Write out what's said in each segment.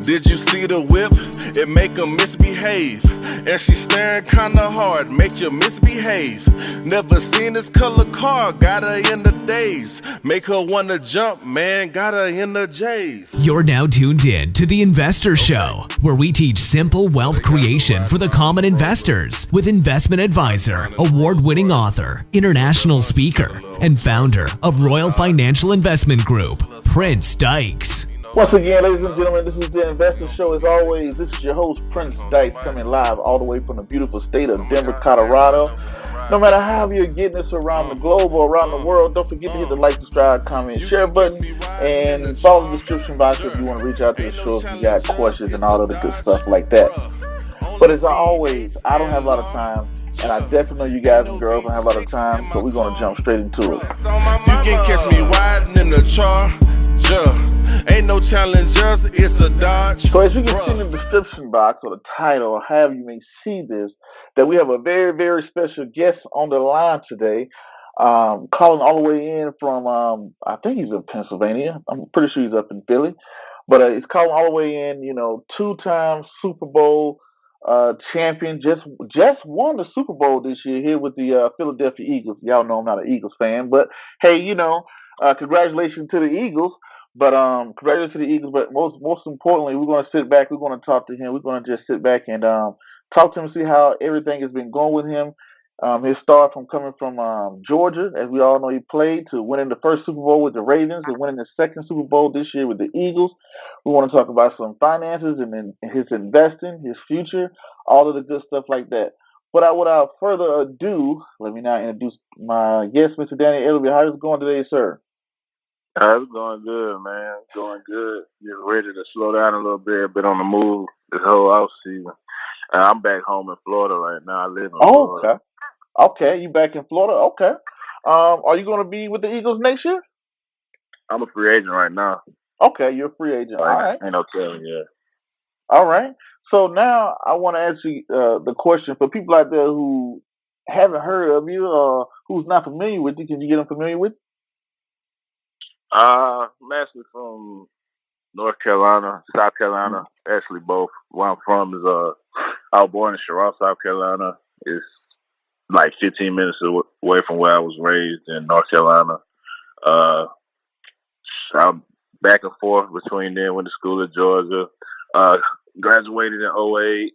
Did you see the whip? It make 'em misbehave. And she staring kinda hard, make you misbehave. Never seen this color car, got her in the daze. Make her wanna jump, man, got her in the J's. You're now tuned in to The Investor Show, where we teach simple wealth creation for the common investors with investment advisor, award-winning author, international speaker, and founder of Royal Financial Investment Group, Prince Dykes. Once again, ladies and gentlemen, this is The Investor Show. As always, this is your host, Prince Dykes, coming live all the way from the beautiful state of Denver, Colorado. No matter how you're getting this around the globe or around the world, don't forget to hit the like, subscribe, comment, share button, and follow the description box if you want to reach out to the show if you got questions and all of the good stuff like that. But as always, I don't have a lot of time, and I definitely know you guys and girls don't have a lot of time, so we're going to jump straight into it. You can catch me riding in the Charger. Ain't no challengers, it's a Dodge. So as you can see in the description box or the title, or however you may see this, that we have a very, very special guest on the line today, calling all the way in from, I think he's in Pennsylvania. I'm pretty sure he's up in Philly. But he's calling all the way in, two-time Super Bowl champion, just won the Super Bowl this year here with the Philadelphia Eagles. Y'all know I'm not an Eagles fan, but hey, congratulations to the Eagles. But congratulations to the Eagles. But most importantly, we're going to sit back. We're going to talk to him. We're going to just sit back and talk to him, see how everything has been going with him. His start from coming from Georgia, as we all know, he played, to winning the first Super Bowl with the Ravens and winning the second Super Bowl this year with the Eagles. We want to talk about some finances and then his investing, his future, all of the good stuff like that. But without further ado, let me now introduce my guest, Mr. Dannell Ellerbe. How is it going today, sir? It's going good, man. It's going good. Getting ready to slow down a little bit. Been on the move this whole off season. I'm back home in Florida right now. I live in Florida. Okay. You back in Florida? Okay. Are you going to be with the Eagles next year? I'm a free agent right now. Okay, you're a free agent. All right. Ain't no telling yet. All right. So now I want to ask you the question for people out there who haven't heard of you or who's not familiar with you. Can you get them familiar with you? I'm actually from North Carolina, South Carolina, actually both. Where I'm from is I was born in Charlotte, South Carolina. It's like 15 minutes away from where I was raised in North Carolina. I'm back and forth between them. Went to school in Georgia. Graduated in '08.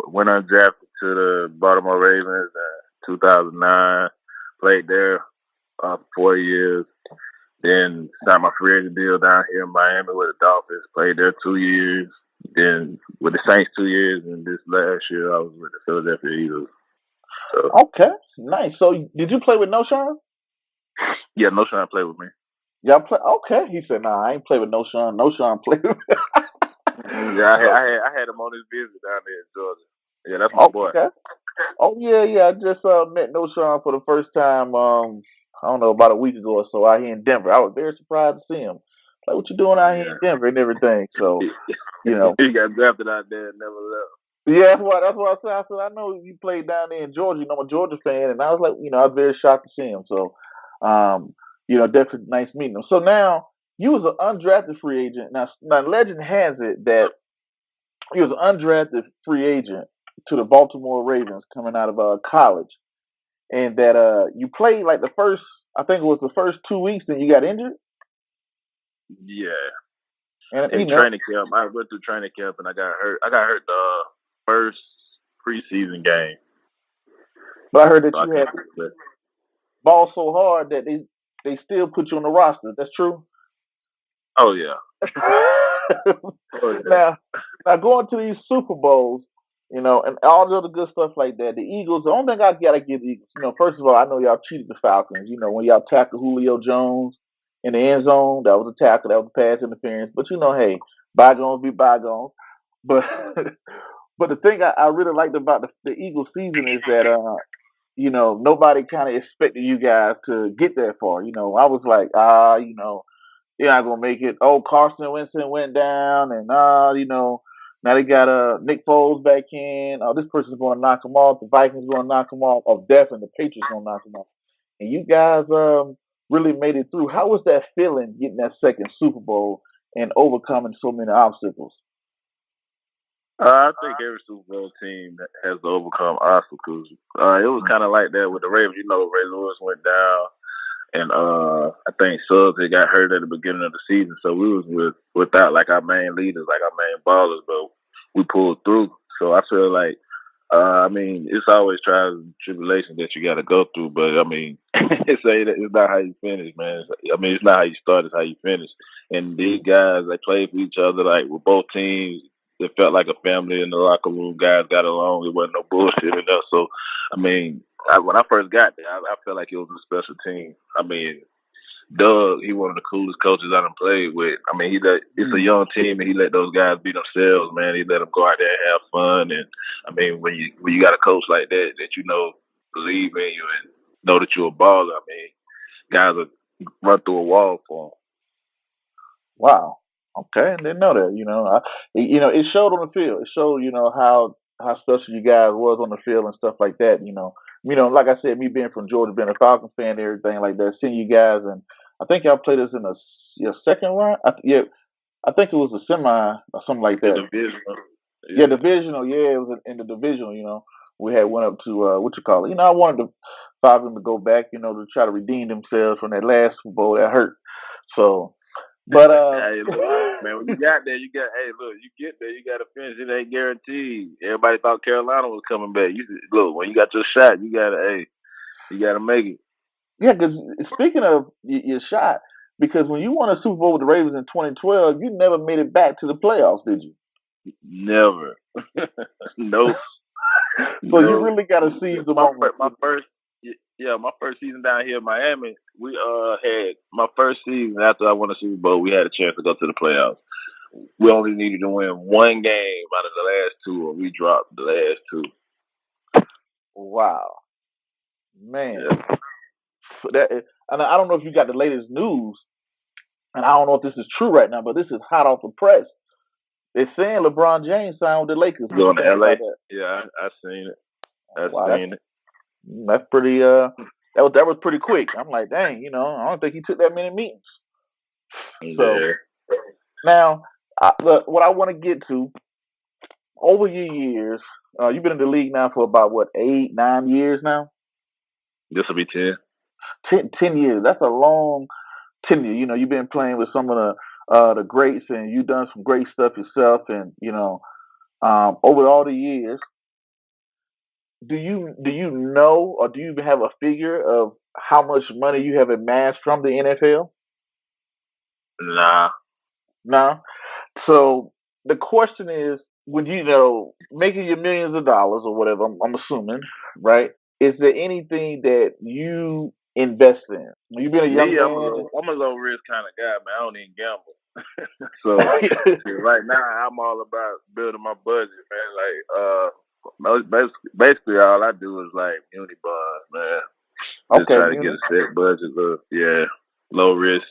Went undrafted to the Baltimore Ravens in 2009. Played there for 4 years. Then signed my free agent deal down here in Miami with the Dolphins. Played there 2 years. Then with the Saints 2 years. And this last year I was with the Philadelphia Eagles. So, okay, nice. So did you play with No Sean? Yeah, No Sean played with me. Y'all play? Okay. He said, "Nah, I ain't play with No Sean. No Sean played with me." Yeah, I had him on his visit down there in Georgia. Yeah, that's my boy. Oh yeah. I just met No Sean for the first time. I don't know, about a week ago or so out here in Denver. I was very surprised to see him. Like, what you doing out here in Denver and everything? So, He got drafted out there and never left. Yeah, that's what I said. I said, I know you played down there in Georgia. I'm a Georgia fan, and I was like, I was very shocked to see him. So, definitely nice meeting him. So now you was an undrafted free agent. Now legend has it that you was an undrafted free agent to the Baltimore Ravens coming out of college, and that you played like the first 2 weeks, then you got injured. Yeah. And in training camp, I went through training camp and I got hurt. I got hurt the first preseason game. But I heard that you had ball so hard that they still put you on the roster. That's true? Oh yeah. Now going to these Super Bowls, and all the other good stuff like that. The Eagles, the only thing I gotta give the Eagles, first of all, I know y'all cheated the Falcons. When y'all tackled Julio Jones in the end zone, that was a tackle, that was a pass interference. But hey, bygones be bygones. But but the thing I really liked about the Eagles season is that nobody kind of expected you guys to get that far. I was like, you're not gonna make it. Oh, Carson Winston went down, and now they got Nick Foles back in. Oh, this person's gonna knock him off. The Vikings gonna knock him off. Oh, definitely the Patriots gonna knock him off. And you guys really made it through. How was that feeling getting that second Super Bowl and overcoming so many obstacles? I think every Super Bowl team has to overcome obstacles. It was kind of like that with the Ravens. You know, Ray Lewis went down, and I think Suggs had got hurt at the beginning of the season, so we was without like our main leaders, like our main ballers, but we pulled through. So I feel like, I mean, it's always trials and tribulations that you got to go through, but I mean, it's not how you finish, man. It's not how you start, it's how you finish. And these guys, they played for each other, like with both teams. It felt like a family in the locker room. Guys got along. It wasn't no bullshit and that. So, I mean, when I first got there, I felt like it was a special team. I mean, Doug, he one of the coolest coaches I done played with. I mean, it's a young team, and he let those guys be themselves, man. He let them go out there and have fun. And I mean, when you got a coach like that you know believe in you and know that you're a baller, I mean, guys will run through a wall for him. Wow. Okay, I didn't know that. It showed on the field. It showed, how special you guys was on the field and stuff like that. Like I said, me being from Georgia, being a Falcons fan, and everything like that, seeing you guys, and I think y'all played us in the your second round. Yeah, I think it was a semi or something like The that. division, Yeah, yeah. divisional. Yeah, it was in the divisional. We had went up to what you call it. I wanted the Falcons to go back. To try to redeem themselves from that last Super Bowl that hurt. So, but Hey, look, man, when you got there, hey, look, you get there, you got to finish. It ain't guaranteed. Everybody thought Carolina was coming back. Look, when you got your shot, you got to make it. yeah, because speaking of your shot, because when you won a Super Bowl with the Ravens in 2012, you never made it back to the playoffs, did you? Never. Nope. So you No. really got to seize the My moment. my first my first season down here in Miami, we had my first season after I won the Super Bowl, we had a chance to go to the playoffs. We only needed to win one game out of the last two, or we dropped the last two. Wow, man. Yeah. And I don't know if you got the latest news, and I don't know if this is true right now, but this is hot off the press. They're saying LeBron James signed with the Lakers. What you Going to think LA. about that? Yeah, I seen it. I Wow, seen it. that's pretty. That was pretty quick. I'm like, dang. I don't think he took that many meetings. So Yeah. now, look, what I want to get to over your years, you've been in the league now for about what, 8, 9 years now? This will be 10. 10 years. That's a long tenure. You've been playing with some of the greats, and you've done some great stuff yourself. And over all the years, do you know, or do you have a figure of how much money you have amassed from the NFL? Nah. No. So the question is, when making your millions of dollars or whatever, I'm assuming, right? Is there anything that you invest in? When you've been a young Me, man. I'm a low risk kind of guy, man. I don't even gamble. So shit, right now, I'm all about building my budget, man. Basically, all I do is like Muni bonds, man. Just Okay, try to get Muni. a set budget, yeah, low risk,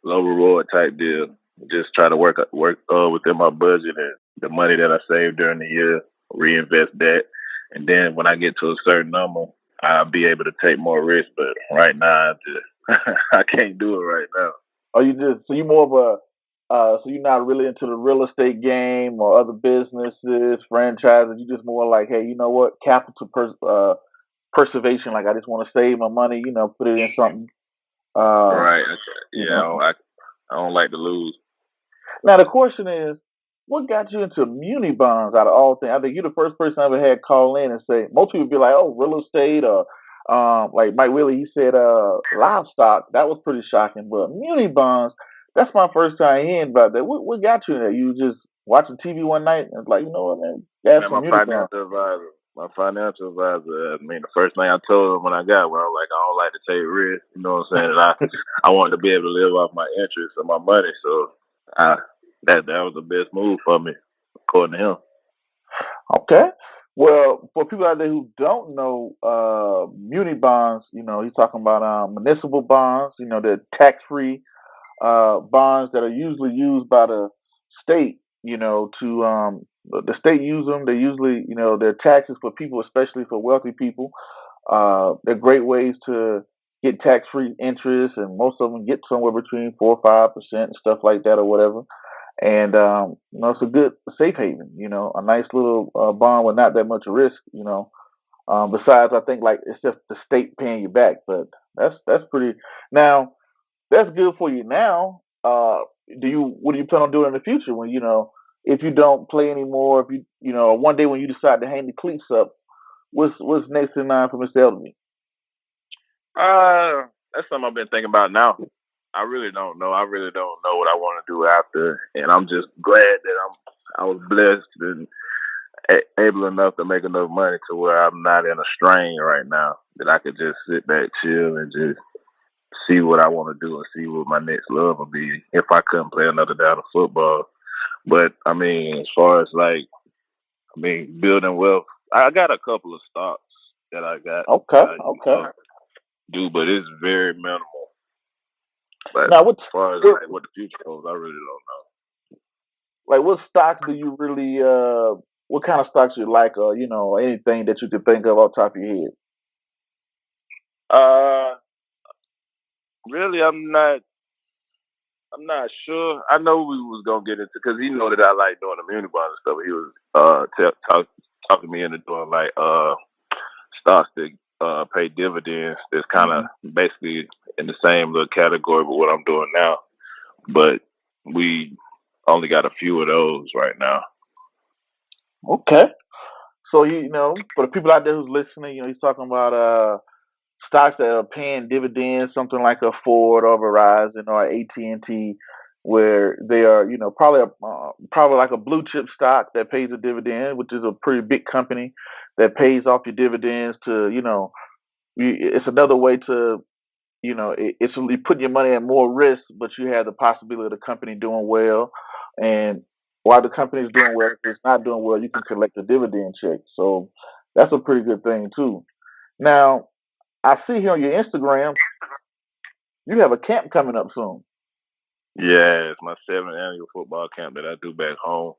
low reward type deal. Just try to work within my budget and the money that I save during the year, reinvest that, and then when I get to a certain number, I'll be able to take more risk. But right now, I just I can't do it right now. Or you just so you more of so you're not really into the real estate game or other businesses, franchises. You just more like, hey, you know what, preservation. Like I just want to save my money. Put it in something. Uh, Right? you Yeah, know. I don't like to lose. Now the question is, what got you into muni bonds out of all things? I think you're the first person I ever had call in and say. Most people be like, oh, real estate or like Mike Willie, he said livestock. That was pretty shocking. But muni bonds, that's my first time hearing about that. What got you in there? You just watching TV one night and like, you know what, man, that's Man, some muni bonds. my financial advisor, I mean, the first thing I told him when I got one, I was like, I don't like to take risks. You know what I'm saying? And I wanted to be able to live off my interest and my money. So I, that was the best move for me, according to him. Okay. Well, for people out there who don't know, muni bonds, he's talking about municipal bonds. They're tax free bonds that are usually used by the state, to the state use them. They usually, they're taxes for people, especially for wealthy people. They're great ways to get tax-free interest, and most of them get somewhere between 4 or 5% and stuff like that or whatever. And it's a good safe haven. A nice little bond with not that much risk. Besides, I think like it's just the state paying you back, but that's pretty. Now that's good for you. Now, what do you plan on doing in the future when if you don't play anymore? If one day when you decide to hang the cleats up, what's next in line for Mr. Elderby? That's something I've been thinking about now. I really don't know. I really don't know what I want to do after, and I'm just glad that I was blessed and able enough to make enough money to where I'm not in a strain right now. That I could just sit back, chill, and just see what I want to do and see what my next love would be if I couldn't play another down of football. But I mean, as far as building wealth, I got a couple of stocks that I got. Okay, okay. Do, but it's very minimal. But now, as far as what the future holds, I really don't know. Like, what stocks do you really? What kind of stocks you like? Anything that you could think of off the top of your head? Really, I'm not sure. I know we was gonna get into because he know that I like doing the Muni bond and stuff. He was talking me into doing like stocks that pay dividends. That's kind of basically in the same little category with what I'm doing now, but we only got a few of those right now. Okay, so for the people out there who's listening, he's talking about stocks that are paying dividends, something like a Ford or Verizon or AT&T, where they are, probably like a blue chip stock that pays a dividend, which is a pretty big company that pays off your dividends to, it's another way to, it's really putting your money at more risk, but you have the possibility of the company doing well. And while the company is doing well, if it's not doing well, you can collect a dividend check. So that's a pretty good thing too. Now, I see here on your Instagram, you have a camp coming up soon. Yeah, it's my 7th annual football camp that I do back home.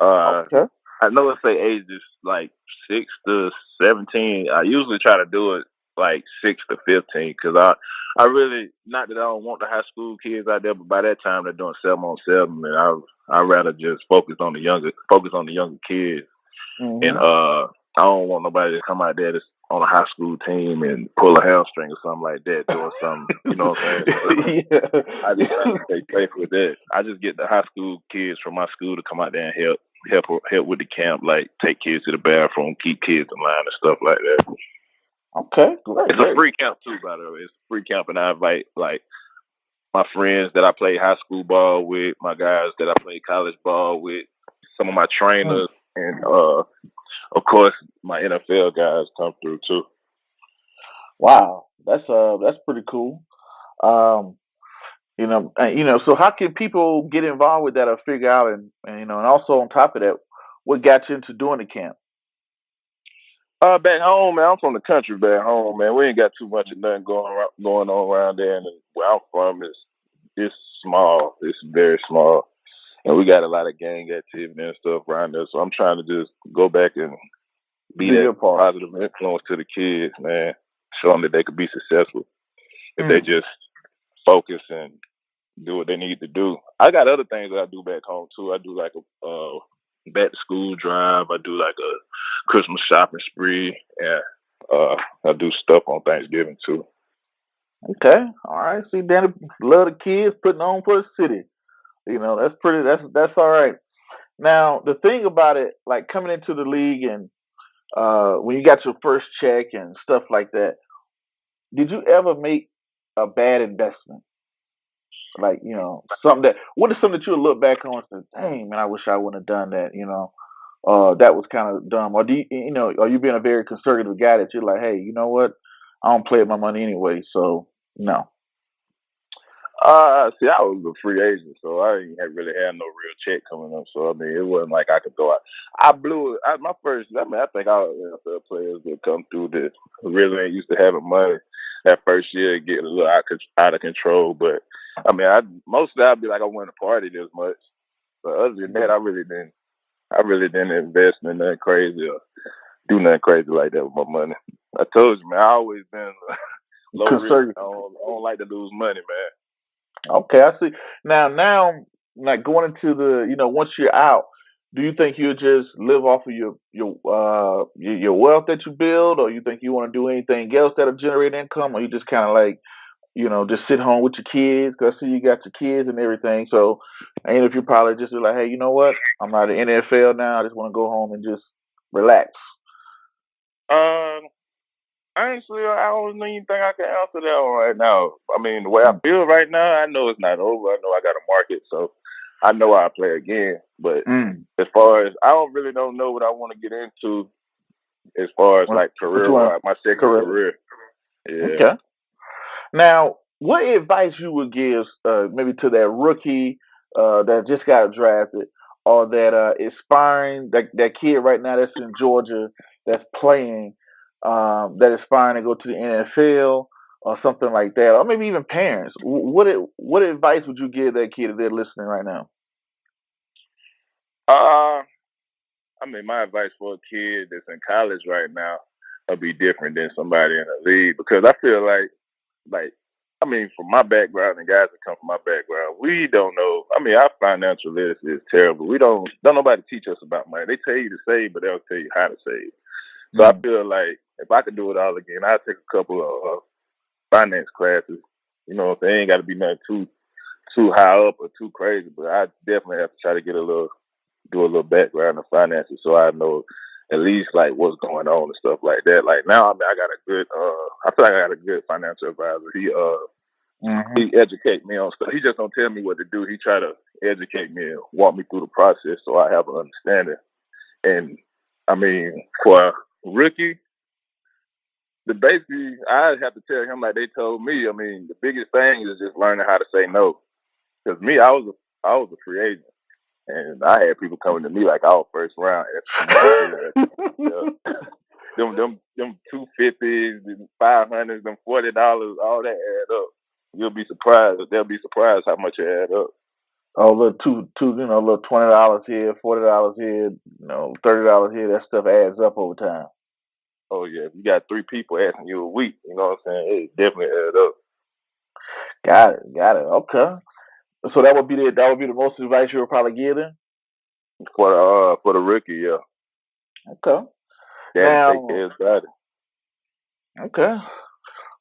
Okay. I know it say ages like 6 to 17. I usually try to do it like 6 to 15 because I really, not that I don't want the high school kids out there, but by that time they're doing 7-on-7, and I rather just focus on the younger kids. Mm-hmm. And I don't want nobody to come out there that's on a high school team and pull a hamstring or something like that, doing something, you know what I'm saying? So I just try to stay safe with that. I just get the high school kids from my school to come out there and help with the camp, like take kids to the bathroom, keep kids in line and stuff like that. Okay, great. It's a free camp too, by the way. It's a free camp, and I invite like my friends that I play high school ball with, my guys that I play college ball with, some of my trainers, and of course my NFL guys come through too. Wow, that's pretty cool. So how can people get involved with that or figure out and also on top of that, what got you into doing the camp? Back home, man. I'm from the country back home, man. We ain't got too much of nothing going on around there. And where I'm from it's small. It's very small. And we got a lot of gang activity and stuff around there. So I'm trying to just go back and be that positive influence to the kids, man. Show them that they could be successful if they just focus and do what they need to do. I got other things that I do back home too. I do like a back to school drive. I do like a Christmas shopping spree, and I do stuff on Thanksgiving too. Okay, all right. See, Danny, love the kids, putting on for the city. That's pretty. That's all right. Now, the thing about it, like coming into the league and when you got your first check and stuff like that, did you ever make a bad investment? Like, what is something that you would look back on and say, dang, man, I wish I wouldn't have done that, that was kind of dumb. Or are you being a very conservative guy that you're like, hey, you know what? I don't play with my money anyway, so no. See, I was a free agent, so I didn't really have no real check coming up. So, I mean, it wasn't like I could go out. I blew it. I think all NFL players that come through that really ain't used to having money that first year getting a little out of control. But, I mean, mostly I'd be like I wouldn't party this much. But other than that, I really didn't invest in nothing crazy or do nothing crazy like that with my money. I told you, man, I always been low risk. I don't like to lose money, man. Okay, I see. Now, like going into once you're out, do you think you'll just live off of your wealth that you build, or you think you want to do anything else that'll generate income, or you just kind of like just sit home with your kids? Cause I see you got your kids and everything. So, and if you probably just be like, hey, you know what? I'm not in the NFL now. I just want to go home and just relax. Honestly, I don't even think I can answer that one right now. I mean, the way I feel right now, I know it's not over. I know I got a market, so I know I'll play again. But as far as I don't know what I want to get into as far as like career-wise, my second career. Yeah. Okay. Now, what advice you would give maybe to that rookie that just got drafted, or that aspiring that kid right now that's in Georgia that's playing, that aspiring to go to the NFL or something like that, or maybe even parents? What advice would you give that kid if they're listening right now? I mean, my advice for a kid that's in college right now will be different than somebody in the league, because I feel like I mean, from my background and guys that come from my background, we don't know. I mean, our financial literacy is terrible. We don't nobody teach us about money. They tell you to save, but they'll tell you how to save. So I feel like if I could do it all again, I'd take a couple of finance classes. You know, if they ain't got to be nothing too high up or too crazy, but I definitely have to try to do a little background in finances, so I know at least like what's going on and stuff like that. Like now, I mean, I got a good. I feel like I got a good financial advisor. He educate me on stuff. He just don't tell me what to do. He try to educate me and walk me through the process so I have an understanding. And I mean, for a rookie, basically I have to tell him like they told me. I mean, the biggest thing is just learning how to say no. Because me, I was a free agent. And I had people coming to me like I was first round. Them $250s and $500s, them $40, all that add up. You'll be surprised. They'll be surprised how much it add up. Oh, little little $20 here, $40 here, $30 here. That stuff adds up over time. Oh yeah, if you got 3 people asking you a week, you know what I'm saying? It definitely add up. Got it. Okay. So that would be the most advice you would probably give them? For the rookie, yeah. Okay. Now, take care of it. Okay.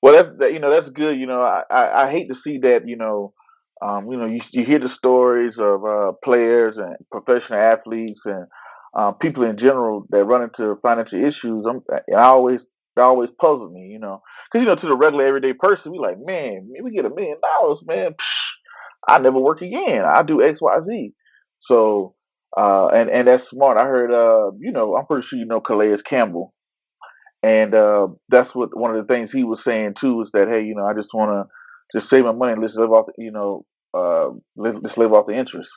Well, that's good. I hate to see that. You hear the stories of players and professional athletes and people in general that run into financial issues. It always puzzles me. Because to the regular everyday person, we like, man, we get $1 million, man. I never work again. I do X, Y, Z. So, and that's smart. I heard, I'm pretty sure Calais Campbell, and that's what one of the things he was saying too is that, hey, I just want to just save my money. Let's live off, let's live off the interest.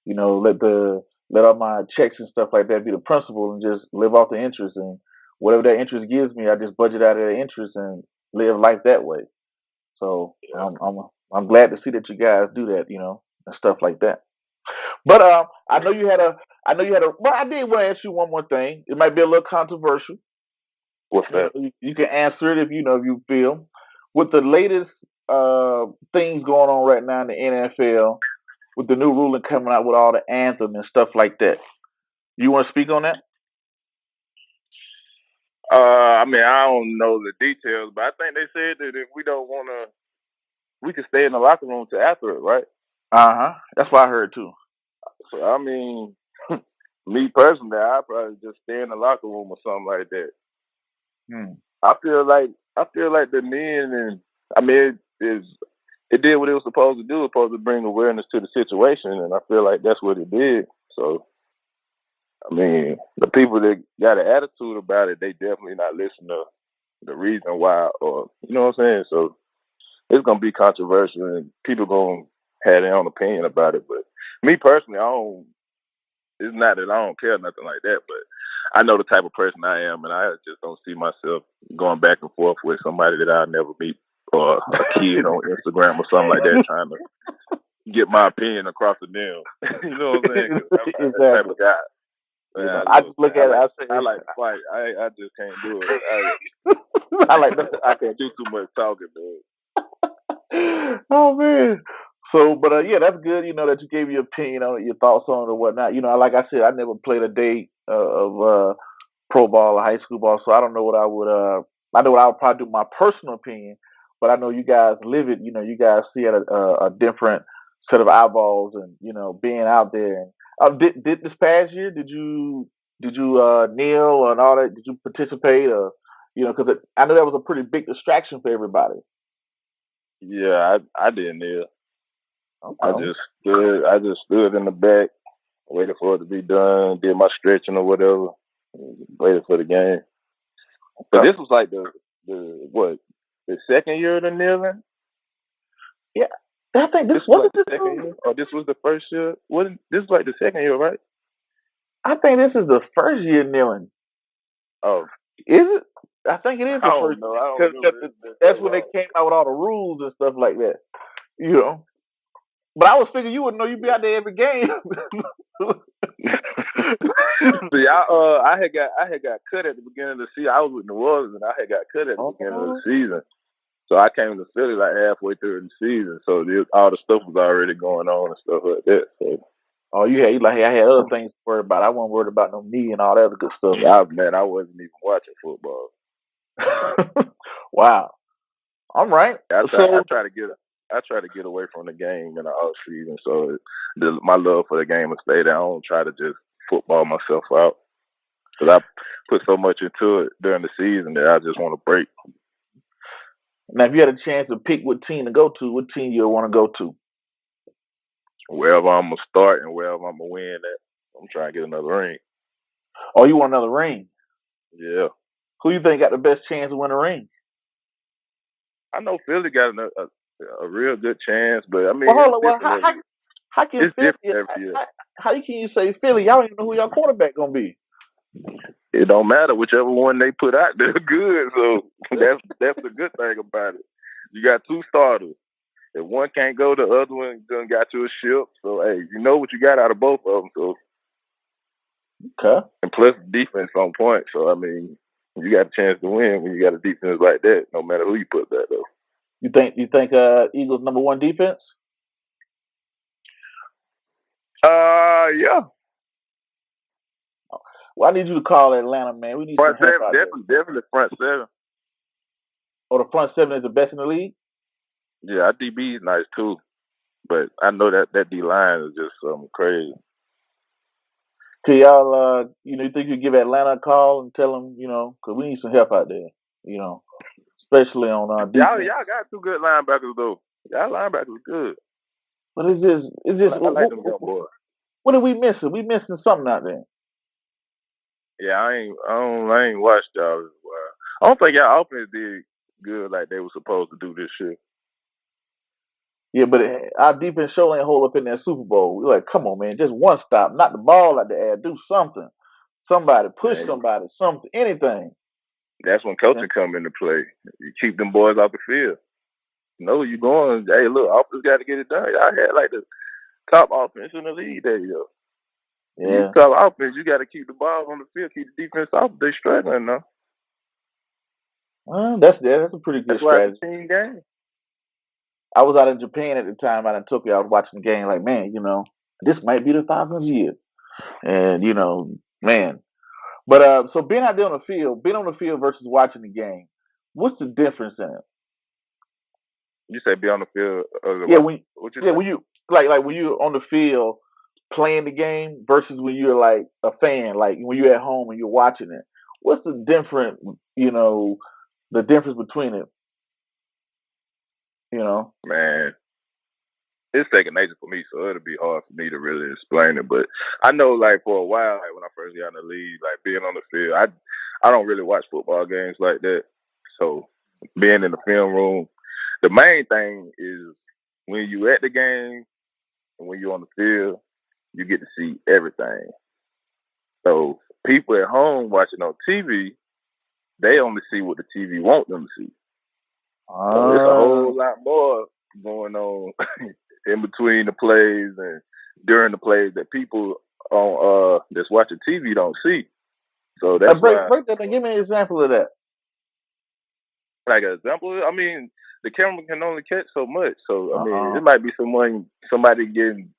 Let all my checks and stuff like that be the principal, and just live off the interest, and whatever that interest gives me, I just budget out of the interest and live life that way. So yeah. I'm glad to see that you guys do that, and stuff like that. But I know you had a. Well, I did want to ask you one more thing. It might be a little controversial. What's that? You can answer it if you feel. With the latest things going on right now in the NFL, with the new ruling coming out with all the anthem and stuff like that, you want to speak on that? I mean, I don't know the details, but I think they said that if we don't want to, we can stay in the locker room till after it, right? That's what I heard too. So I mean, me personally, I'd probably just stay in the locker room or something like that. I feel like the men, and I mean, it did what it was supposed to do. It was supposed to bring awareness to the situation, and I feel like that's what it did. So, I mean, the people that got an attitude about it, they definitely not listening to the reason why, or you know what I'm saying. So, it's gonna be controversial, and people gonna have their own opinion about it. But me personally, it's not that I don't care nothing like that, but I know the type of person I am, and I just don't see myself going back and forth with somebody that I'll never meet, or a kid on Instagram or something like that, trying to get my opinion across to them. You know what I'm saying? I'm that type of guy. You Man, know, I I love just look that. at it. I say, I like to fight. I just can't do it. I like that. I can't do too much talking, man. Oh man. So, but yeah, that's good. You know that you gave your opinion on it, your thoughts on it, or whatnot. You know, like I said, I never played a day of pro ball or high school ball, so I don't know what I would. I know what I would probably do. My personal opinion, but I know you guys live it. You know, you guys see it a different set of eyeballs, and you know, being out there. And did this past year? Did you kneel and all that? Did you participate? Or you know, because I know that was a pretty big distraction for everybody. Yeah, I didn't kneel. Okay. I just stood in the back, waited for it to be done, did my stretching or whatever, waited for the game. But this was like the what the second year of the kneeling. Yeah, I think This this was like wasn't the this second one. year, or this was the first year. Wasn't this was like the second year, right? I think this is the first year kneeling. Oh, Is it? I think it is I the don't first know. I don't because remember. It's been so that's when they long. came out with all the rules and stuff like that. You know. But I was thinking you would know you'd be out there every game. See, I had got cut at the beginning of the season. I was with New Orleans, and I had got cut at the beginning of the season. So I came to Philly like halfway through the season. So all the stuff was already going on and stuff like that. So, Oh, you like, hey, I had other things to worry about. I wasn't worried about no knee and all that other good stuff. man, I wasn't even watching football. Wow. All right. I So try to get away from the game in the off season. So my love for the game will stay there. I don't try to just football myself out because I put so much into it during the season that I just want to break. now, if you had a chance to pick what team to go to, what team you want to go to? Wherever I'm gonna start and wherever I'm gonna win at, I'm trying to get another ring. Oh, you want another ring? Yeah, Who you think got the best chance to win a ring? I know Philly got a real good chance, but I mean Well, hold it's on. Well, different every year. how can It's Philly? different every year. How can you say Philly? Y'all don't even know who your quarterback gonna be. It don't matter whichever one they put out, they're good. So that's the good thing about it. You got two starters. If one can't go, the other one done got you a ship. So hey, you know what you got out of both of them. So Okay. and plus defense on point. So I mean, you got a chance to win when you got a defense like that. No matter who you put that though. You think Eagles number one defense? Yeah. Well, I need you to call Atlanta, man. We need some Front help seven, out there. definitely front seven. Oh, the front seven is the best in the league. Yeah, our DB is nice too, but I know that D line is just something crazy. Can y'all, you think you give Atlanta a call and tell them, because we need some help out there, especially on defense. Y'all got two good linebackers though. Y'all linebackers good. But it's just, I like them young boys. what are we missing? We missing something out there. Yeah, I ain't watched y'all. I don't think y'all offense did good like they were supposed to do this year. Yeah, but our defense show ain't hold up in that Super Bowl. We're like, come on, man, just one stop, not the ball out the air, do something. Somebody push Man, somebody, something, anything. that's when coaching come into play. You keep them boys off the field. You know you going. Hey, look, offense got to get it done. Y'all had like the top offense in the league that year. Yeah. You top offense, you got to keep the ball on the field, keep the defense off. They struggling now. Well, that's a pretty good That's why strategy. it's a team game. I was out in Japan at the time. I took you. I was watching the game. Like, man, this might be the 500 year, and man. But so being out there on the field versus watching the game, what's the difference in it? You say be on the field. Yeah, what you yeah, say? when you when you're on the field playing the game versus when you're like a fan, like when you're at home and you're watching it. What's the difference? The difference between it. Man, it's second nature for me, so it'll be hard for me to really explain it. But I know, like for a while, like when I first got in the league, like being on the field, I don't really watch football games like that. So being in the film room, the main thing is when you at the game and when you're on the field, you get to see everything. So people at home watching on TV, they only see what the TV want them to see. So it's a whole lot more going on in between the plays and during the plays that people on that's watching TV don't see. So that's break why. that and give me an example of that. Like an example, I mean, the camera can only catch so much. So I mean, Uh-huh. it might be somebody getting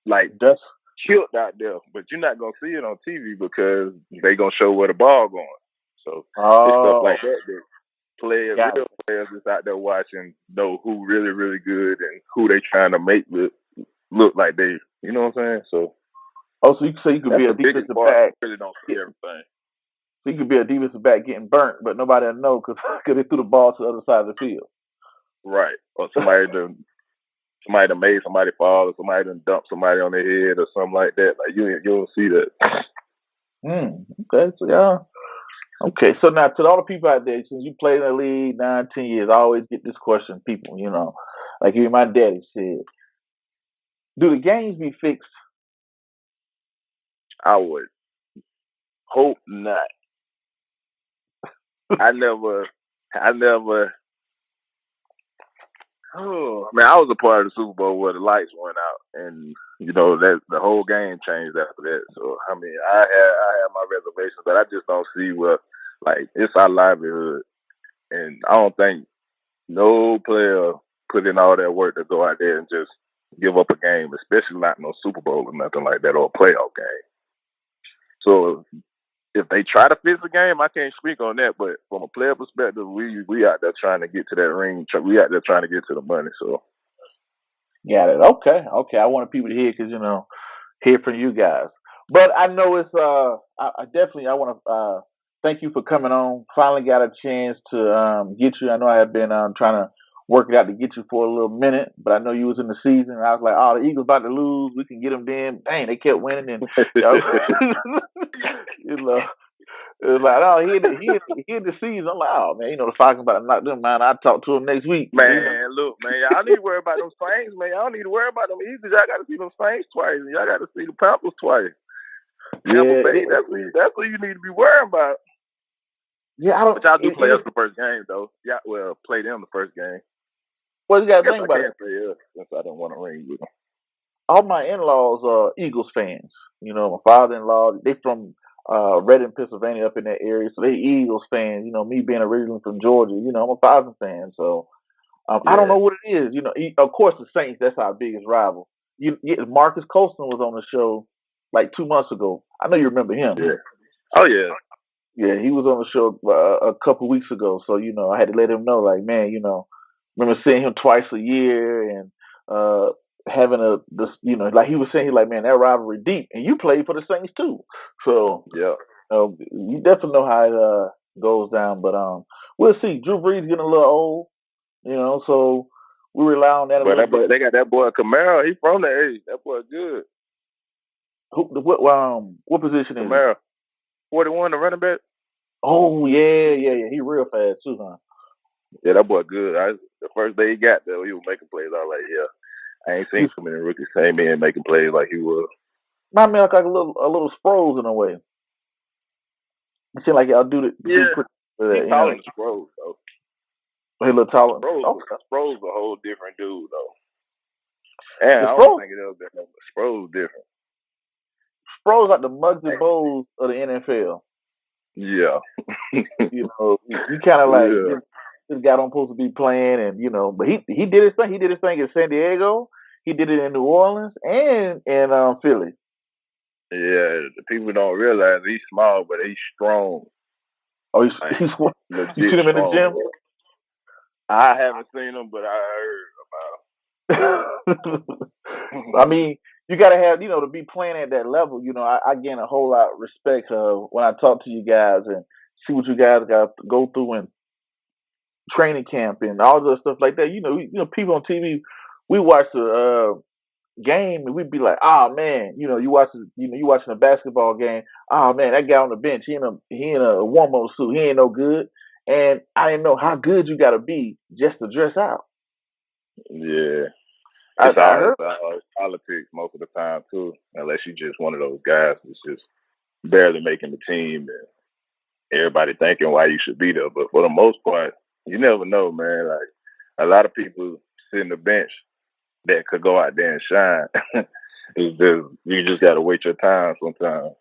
like That's killed out there, but you're not gonna see it on TV because they gonna show where the ball going. So it's stuff like that real players that's out there watching know who really, really good and who they trying to make look like they, you know what I'm saying? So so you could be a defensive back. Really don't see everything. So you could be a defensive back getting burnt, but nobody will know because they threw the ball to the other side of the field. Right. Or somebody done made somebody fall, or somebody done dumped somebody on their head or something like that. Like you don't see that. Okay. So yeah. Okay. So now to all the people out there, since you played in the league 9, 10 years, I always get this question, people, like even my daddy said, do the games be fixed? I would hope not. I never. Oh man, I was a part of the Super Bowl where the lights went out, and that the whole game changed after that. So I mean, I had my reservations, but I just don't see where like it's our livelihood, and I don't think no player put in all that work to go out there and just give up a game, especially not no Super Bowl or nothing like that or a playoff game. So if they try to fix the game, I can't speak on that. But from a player perspective, we out there trying to get to that ring. We out there trying to get to the money. So Got it. Okay. I wanted people to hear because hear from you guys. But I know it's I definitely I want to thank you for coming on. Finally got a chance to get you. I know I have been trying to work it out to get you for a little minute, but I know you was in the season. I was like, oh, the Eagles about to lose. We can get them then. Dang, they kept winning, and it was like, oh, he in the season. I'm like, oh man, the Falcons about to knock them out. I'll talk to him next week. Man, look, man, y'all need to worry about them Saints, man. Y'all need to worry about them Eagles. Y'all got to see them Saints twice. Y'all got to see the Panthers twice. That's what you need to be worrying about. Yeah, I don't. But y'all do play us the first game, though. Yeah, well, play them the first game. Well, you got to think about it. Play us since I don't want to ring with them. All my in-laws are Eagles fans. My father-in-law, they from Reading, Pennsylvania, up in that area, so they Eagles fans. Me being originally from Georgia, I'm a Falcons fan. So I don't know what it is. Of course the Saints. That's our biggest rival. Marcus Colston was on the show like 2 months ago. I know you remember him. Yeah. Oh yeah. Yeah, he was on the show a couple weeks ago. So I had to let him know, like, man, remember seeing him twice a year and having like he was saying, like, man, that rivalry deep, and you played for the Saints too. So yeah, you definitely know how it goes down. But we'll see. Drew Brees getting a little old, so we rely on that. But they got that boy Kamara. He from the age. That boy good. What position is Kamara? 41, the running back. Oh yeah. He real fast too, huh? Yeah, that boy good. The first day he got there, he was making plays. I was like, yeah. I ain't seen so many rookies came in making plays like he was. My man, like a little Sproles in a way. It seemed like y'all do it. Yeah, he's taller than Sproles though. He a little taller. Sproles a whole different dude though. And I don't think it ever been Sproles different. Sproles like the Muggsy Bowles of the NFL. Yeah. You kind of like this guy don't supposed to be playing, and but he did his thing. He did his thing in San Diego. He did it in New Orleans and in Philly. Yeah, the people don't realize he's small, but he's strong. Oh, he's you seen him in the gym? I haven't seen him, but I heard about him. I mean, you got to have, to be playing at that level. I gain a whole lot of respect when I talk to you guys and see what you guys got to go through in training camp and all the stuff like that. People on TV, we watch the game and we'd be like, oh man, you watching a basketball game. Oh man, that guy on the bench, he in a warm-up suit, he ain't no good. And I didn't know how good you got to be just to dress out. Yeah. It's all politics most of the time too, unless you're just one of those guys that's just barely making the team and everybody thinking why you should be there. But for the most part, you never know, man. Like a lot of people sit in the bench that could go out there and shine. It's just you just gotta wait your time sometimes.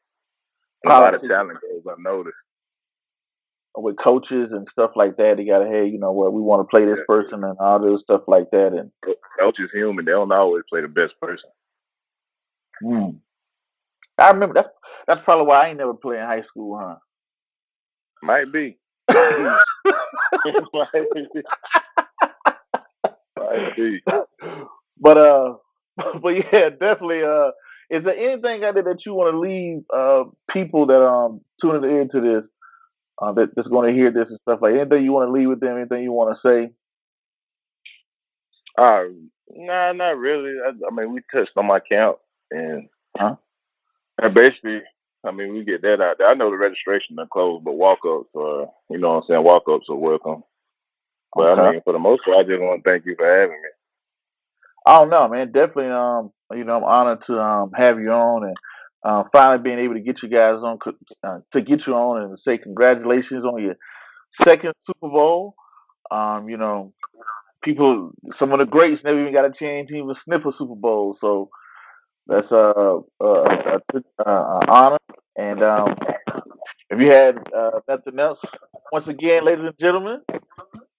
And a lot of talent goes unnoticed. With coaches and stuff like that, they gotta, hey, you know what, we want to play this person and all this stuff like that. And coaches human; they don't always play the best person. I remember that's probably why I ain't never played in high school, huh? Might be. Might be. But yeah, definitely. Is there anything out there that you want to leave people that tuning into this that's going to hear this and stuff, like anything you want to leave with them, anything you want to say? Nah, not really. I mean, we touched on my camp, and basically, I mean, we get that out there. I know the registration are closed, but walk-ups are, you know what I'm saying, walk-ups are welcome. But I mean, for the most part, I just want to thank you for having me. Oh no, man, definitely. You know, I'm honored to have you on and finally being able to get you guys on and say congratulations on your second Super Bowl. You know, some of the greats never even got a chance to even sniff a Super Bowl, so that's an honor. And if you had nothing else, once again, ladies and gentlemen,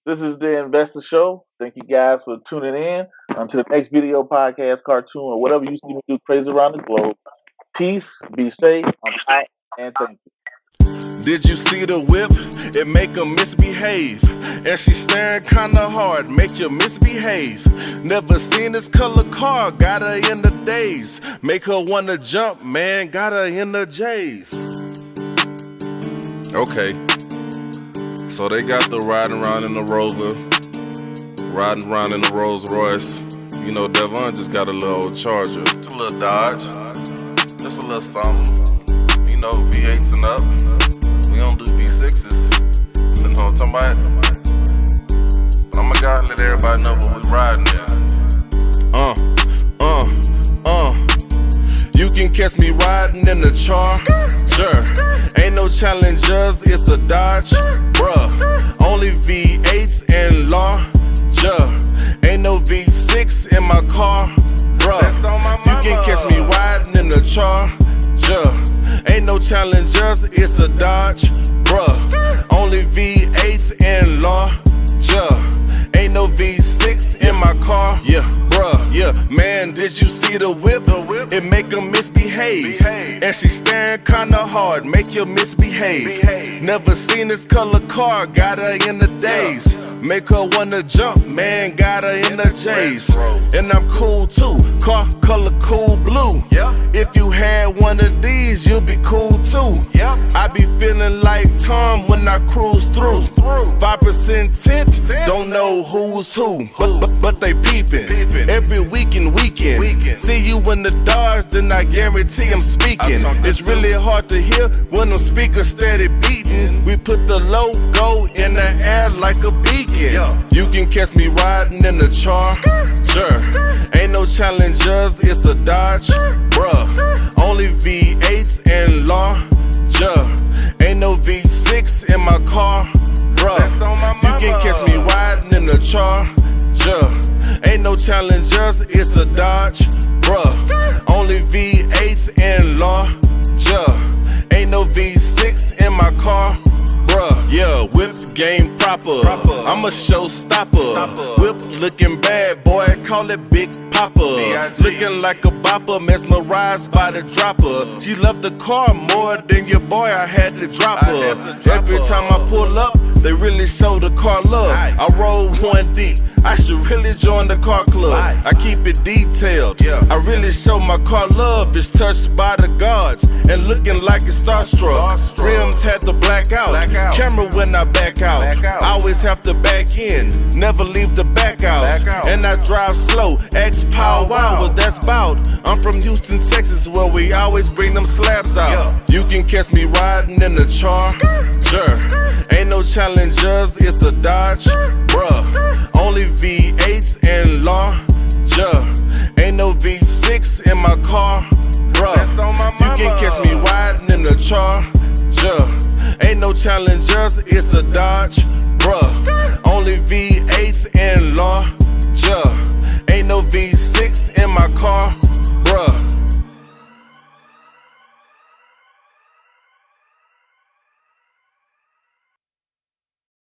this is the Investor Show. Thank you guys for tuning in. To the next video, podcast, cartoon, or whatever you see me do crazy around the globe. Peace, be safe, I'm out, and thank you. Did you see the whip? It make her misbehave. And she staring kinda hard, make you misbehave. Never seen this color car, got her in the daze. Make her wanna jump, man, got her in the J's. Okay. So they got the riding around in the Rover, riding around in the Rolls Royce. You know, Devon just got a little Charger. Just a little Dodge, just a little something. You know, V8s and up. We don't do V6s. You know what I'm talking about? But I'm a guy, let everybody know what we riding there. You can catch me riding in the Charger. Ain't no Challengers, it's a Dodge, bruh. Only V8s and larger. Ain't no V6 in my car, bruh. You can catch me riding in the Charger. Ain't no Challengers, it's a Dodge, bruh. Only V8s and larger. Ain't no V6 in my car, yeah, bruh, yeah. Man, did you see the whip? It make her misbehave. And she staring kinda hard, make you misbehave. Never seen this color car, got her in the daze. Make her wanna jump, man, got her in the J's. And I'm cool too, car color cool blue. If you had one of these, you'll be cool too. I be feeling like Tom when I cruise through. 5% tint, don't know who's who, but they peeping. Every weekend. See you in the Dodge, then I guarantee I'm speaking. It's really hard to hear when the speakers steady beating. We put the logo in the air like a beacon. You can catch me riding in the Charger. Ain't no Challengers, it's a Dodge, bruh. Only V8s and larger. Ain't no V6 in my car, bruh. You can catch me riding in the Charger. Ain't no Challengers, it's a Dodge, bruh. Only V8s and larger. Ain't no V6 in my car, bruh. Yeah, whip game proper. I'm a showstopper. Whip looking bad, boy, call it Big Papa. Looking like a bopper, mesmerized by the dropper. She loved the car more than your boy, I had to drop her. Every time I pull up, they really show the car love. I roll one deep, I should really join the car club. I keep it detailed, I really show my car love. It's touched by the gods and looking like it's starstruck. Rims had to black out, camera when I back out. I always have to back in, never leave the back out. And I drive slow, X-Pow Wow, what that's about. I'm from Houston, Texas, where we always bring them slabs out. You can catch me riding in the Charger. Ain't no Challengers, it's a Dodge, bruh. Only V8s and larger. Ain't no V6 in my car, bruh. You can catch me riding in the Charger. Ain't no Challengers, it's a Dodge, bruh. Only